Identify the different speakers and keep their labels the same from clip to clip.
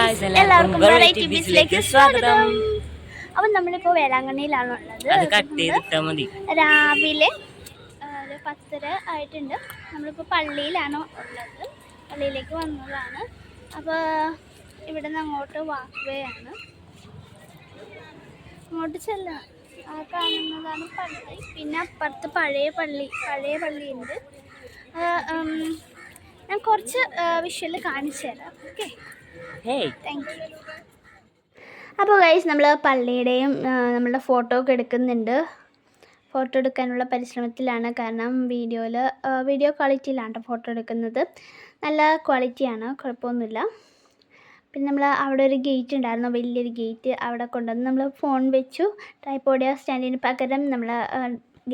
Speaker 1: Guys എല്ലാവർക്കും variety ബീച്ചിലേക്ക് സ്വാഗതം. അപ്പം നമ്മളിപ്പോൾ വേളാങ്കണ്ണിയിലാണുള്ളത്. രാവിലെ ഒരു 10:30 ആയിട്ടുണ്ട്. നമ്മളിപ്പോൾ പള്ളിയിലാണ് ഉള്ളത്. പള്ളിയിലേക്ക് വന്നതാണ്. അപ്പോൾ ഇവിടെ നിന്ന് അങ്ങോട്ട് വാക്ക് വേ ആണ്. അങ്ങോട്ട് ചെല്ലാം. ആ കാണുന്നതാണ് പള്ളി. പിന്നെ അപ്പുറത്ത് പഴയ പള്ളിയുണ്ട്. ഞാൻ കുറച്ച് വിഷ്വൽ കാണിച്ചു തരാം. Okay, thank you. അപ്പോൾ ഗൈസ് നമ്മൾ പള്ളിയുടെയും നമ്മളുടെ ഫോട്ടോ ഒക്കെ എടുക്കുന്നുണ്ട്. ഫോട്ടോ എടുക്കാനുള്ള പരിശ്രമത്തിലാണ്. കാരണം വീഡിയോ ക്വാളിറ്റിയിലാണ് ഫോട്ടോ എടുക്കുന്നത്. നല്ല ക്വാളിറ്റിയാണ്, കുഴപ്പമൊന്നുമില്ല. പിന്നെ നമ്മൾ അവിടെ ഒരു ഗേറ്റ് ഉണ്ടായിരുന്നു, വലിയൊരു ഗേറ്റ്. അവിടെ കൊണ്ടുവന്ന് നമ്മൾ ഫോൺ വെച്ചു. ട്രൈപോഡ് സ്റ്റാൻഡിന് പകരം നമ്മൾ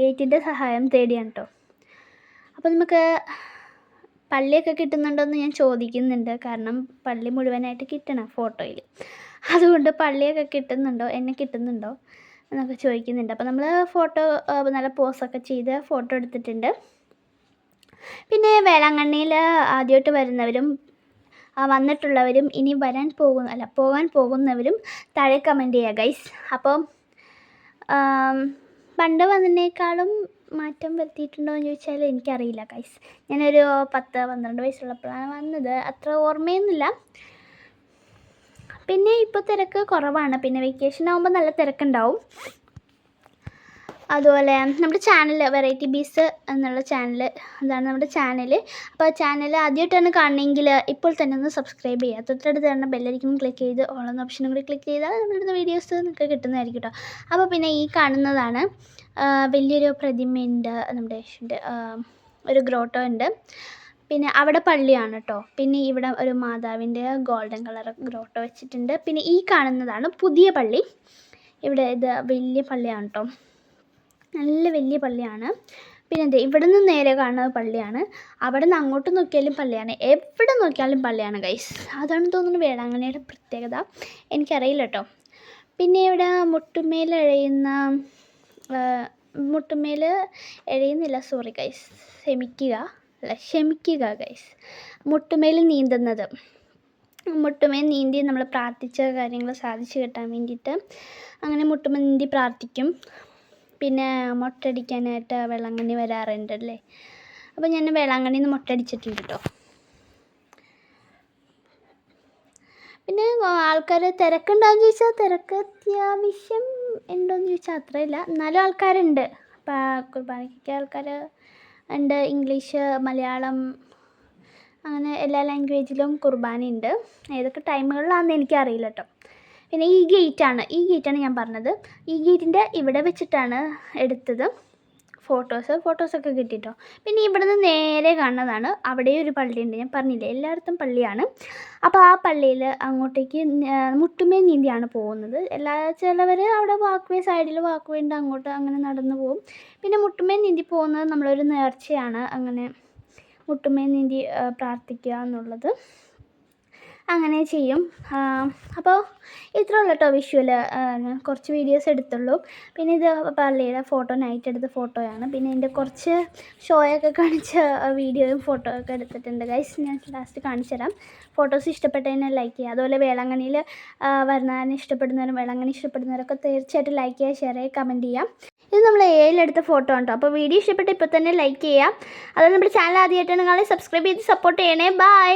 Speaker 1: ഗേറ്റിൻ്റെ സഹായം തേടിയാണ് കേട്ടോ. അപ്പോൾ നമുക്ക് പള്ളിയൊക്കെ കിട്ടുന്നുണ്ടോയെന്ന് ഞാൻ ചോദിക്കുന്നുണ്ട്. കാരണം പള്ളി മുഴുവനായിട്ട് കിട്ടണം ഫോട്ടോയിൽ. അതുകൊണ്ട് പള്ളിയൊക്കെ കിട്ടുന്നുണ്ടോ, എന്നെ കിട്ടുന്നുണ്ടോ എന്നൊക്കെ ചോദിക്കുന്നുണ്ട്. അപ്പോൾ നമ്മൾ ഫോട്ടോ നല്ല പോസൊക്കെ ചെയ്ത് ഫോട്ടോ എടുത്തിട്ടുണ്ട്. പിന്നെ വേളാങ്കണ്ണിയിൽ ആദ്യമായിട്ട് വരുന്നവരും വന്നിട്ടുള്ളവരും ഇനി പോകാൻ പോകുന്നവരും താഴെ കമൻറ്റ് ചെയ്യുക ഗൈസ്. അപ്പം പണ്ട് വന്നതിനേക്കാളും മാറ്റം വരുത്തിയിട്ടുണ്ടോ എന്ന് ചോദിച്ചാൽ എനിക്കറിയില്ല ഗൈസ്. ഞാനൊരു 10-12 വയസ്സുള്ളപ്പോഴാണ് വന്നത്. അത്ര ഓർമ്മയൊന്നുമില്ല. പിന്നെ ഇപ്പോൾ തിരക്ക് കുറവാണ്. പിന്നെ വെക്കേഷൻ ആകുമ്പോൾ നല്ല തിരക്കുണ്ടാവും. അതുപോലെ നമ്മുടെ ചാനൽ വെറൈറ്റി ബീസ് എന്നുള്ള ചാനൽ, അതാണ് നമ്മുടെ ചാനൽ. അപ്പോൾ ചാനൽ ആദ്യമായിട്ടാണ് കാണണമെങ്കിൽ ഇപ്പോൾ തന്നെ ഒന്ന് സബ്സ്ക്രൈബ് ചെയ്യുക. തൊട്ടടുത്ത് തന്നെ ബെല്ലൈക്കൺ ക്ലിക്ക് ചെയ്ത് ഓൾ എന്ന ഓപ്ഷനും കൂടി ക്ലിക്ക് ചെയ്താൽ നമ്മളുടെ വീഡിയോസ് നിങ്ങൾക്ക് കിട്ടുന്നതായിരിക്കും കേട്ടോ. അപ്പോൾ പിന്നെ ഈ കാണുന്നതാണ് വലിയൊരു പ്രതിമയുണ്ട്. നമ്മുടെ ഒരു ഗ്രോട്ടോ ഉണ്ട്. പിന്നെ അവിടെ പള്ളിയാണ് കേട്ടോ. പിന്നെ ഇവിടെ ഒരു മാതാവിൻ്റെ ഗോൾഡൻ കളർ ഗ്രോട്ടോ വെച്ചിട്ടുണ്ട്. പിന്നെ ഈ കാണുന്നതാണ് പുതിയ പള്ളി. ഇവിടെ ഇത് വലിയ പള്ളിയാണ് കേട്ടോ, നല്ല വലിയ പള്ളിയാണ്. പിന്നെ ഇവിടെ നിന്ന് നേരെ കാണുന്ന പള്ളിയാണ്. അവിടെ നിന്ന് അങ്ങോട്ട് നോക്കിയാലും പള്ളിയാണ്, എവിടെ നോക്കിയാലും പള്ളിയാണ് ഗൈസ്. അതാണ് തോന്നുന്നു വേളാങ്കണ്ണിയുടെ പ്രത്യേകത, എനിക്കറിയില്ല കേട്ടോ. പിന്നെ ഇവിടെ മുട്ടുമേൽ എഴയുന്നില്ല, സോറി ഗൈസ്, ക്ഷമിക്കുക ഗൈസ്. മുട്ടുമേൽ നീന്തുന്നത്, മുട്ടുമേൽ നീന്തി നമ്മൾ പ്രാർത്ഥിച്ച കാര്യങ്ങൾ സാധിച്ചു കിട്ടാൻ വേണ്ടിയിട്ട് അങ്ങനെ മുട്ടുമേൽ നീന്തി പ്രാർത്ഥിക്കും. പിന്നെ മൊട്ടടിക്കാനായിട്ട് വേളാങ്കണ്ണി വരാറുണ്ടല്ലേ. അപ്പോൾ ഞാൻ വേളാങ്കണ്ണിയിൽ നിന്ന് മൊട്ടടിച്ചിട്ടുണ്ട് കേട്ടോ. പിന്നെ ആൾക്കാർ തിരക്കുണ്ടാകുമെന്ന് ചോദിച്ചാൽ തിരക്ക് അത്യാവശ്യം ഉണ്ടോയെന്ന് ചോദിച്ചാൽ അത്രയില്ല, എന്നാലും ആൾക്കാരുണ്ട്. കുർബാനയ്ക്ക് ആൾക്കാർ ഉണ്ട്. ഇംഗ്ലീഷ്, മലയാളം, അങ്ങനെ എല്ലാ ലാംഗ്വേജിലും കുർബാനയുണ്ട്. ഏതൊക്കെ ടൈമുകളിലാണെന്ന് എനിക്കറിയില്ല കേട്ടോ. പിന്നെ ഈ ഗേറ്റാണ് ഞാൻ പറഞ്ഞത്. ഈ ഗേറ്റിൻ്റെ ഇവിടെ വെച്ചിട്ടാണ് എടുത്തത് ഫോട്ടോസൊക്കെ കിട്ടിയിട്ടോ. പിന്നെ ഇവിടെ നിന്ന് നേരെ കാണുന്നതാണ്, അവിടെ ഒരു പള്ളിയുണ്ട്. ഞാൻ പറഞ്ഞില്ലേ എല്ലായിടത്തും പള്ളിയാണ്. അപ്പോൾ ആ പള്ളിയിൽ അങ്ങോട്ടേക്ക് മുട്ടുമേ നീന്തിയാണ് പോകുന്നത്. ചിലവർ അവിടെ സൈഡിൽ വാക്ക് വേ ഉണ്ട്, അങ്ങോട്ട് അങ്ങനെ നടന്നു പോകും. പിന്നെ മുട്ടുമേ നീന്തി പോകുന്നത് നമ്മളൊരു നേർച്ചയാണ്. അങ്ങനെ മുട്ടുമേ നീന്തി പ്രാർത്ഥിക്കുക എന്നുള്ളത് അങ്ങനെ ചെയ്യും. അപ്പോൾ ഇത്രേ ഉള്ളൂ കേട്ടോ വിഷ്വൽ. ഞാൻ കുറച്ച് വീഡിയോസ് എടുത്തുള്ളൂ. പിന്നെ ഇത് പള്ളിയുടെ നൈറ്റ് എടുത്ത ഫോട്ടോയാണ്. പിന്നെ എൻ്റെ കുറച്ച് ഷോയൊക്കെ കാണിച്ച വീഡിയോയും ഫോട്ടോ ഒക്കെ എടുത്തിട്ടുണ്ട് ഗൈസ്. ഞാൻ ലാസ്റ്റ് കാണിച്ചു തരാം. ഫോട്ടോസ് ഇഷ്ടപ്പെട്ടതിനെ ലൈക്ക് ചെയ്യുക. അതുപോലെ വേളാങ്കണ്ണിയിൽ വരുന്നതിന് വേളാങ്കണ്ണി ഇഷ്ടപ്പെടുന്നവരൊക്കെ തീർച്ചയായിട്ടും ലൈക്ക് ചെയ്യുക, ഷെയർ ചെയ്യുക, കമൻറ്റ് ചെയ്യാം. ഇത് നമ്മൾ എടുത്ത ഫോട്ടോ ഉണ്ടോ. അപ്പോൾ വീഡിയോ ഇഷ്ടപ്പെട്ട് ഇപ്പോൾ തന്നെ ലൈക്ക് ചെയ്യുക. അതുപോലെ നമ്മുടെ ചാനൽ ആദ്യമായിട്ടാണ് നിങ്ങൾ സബ്സ്ക്രൈബ് ചെയ്ത് സപ്പോർട്ട് ചെയ്യണേ. ബൈ.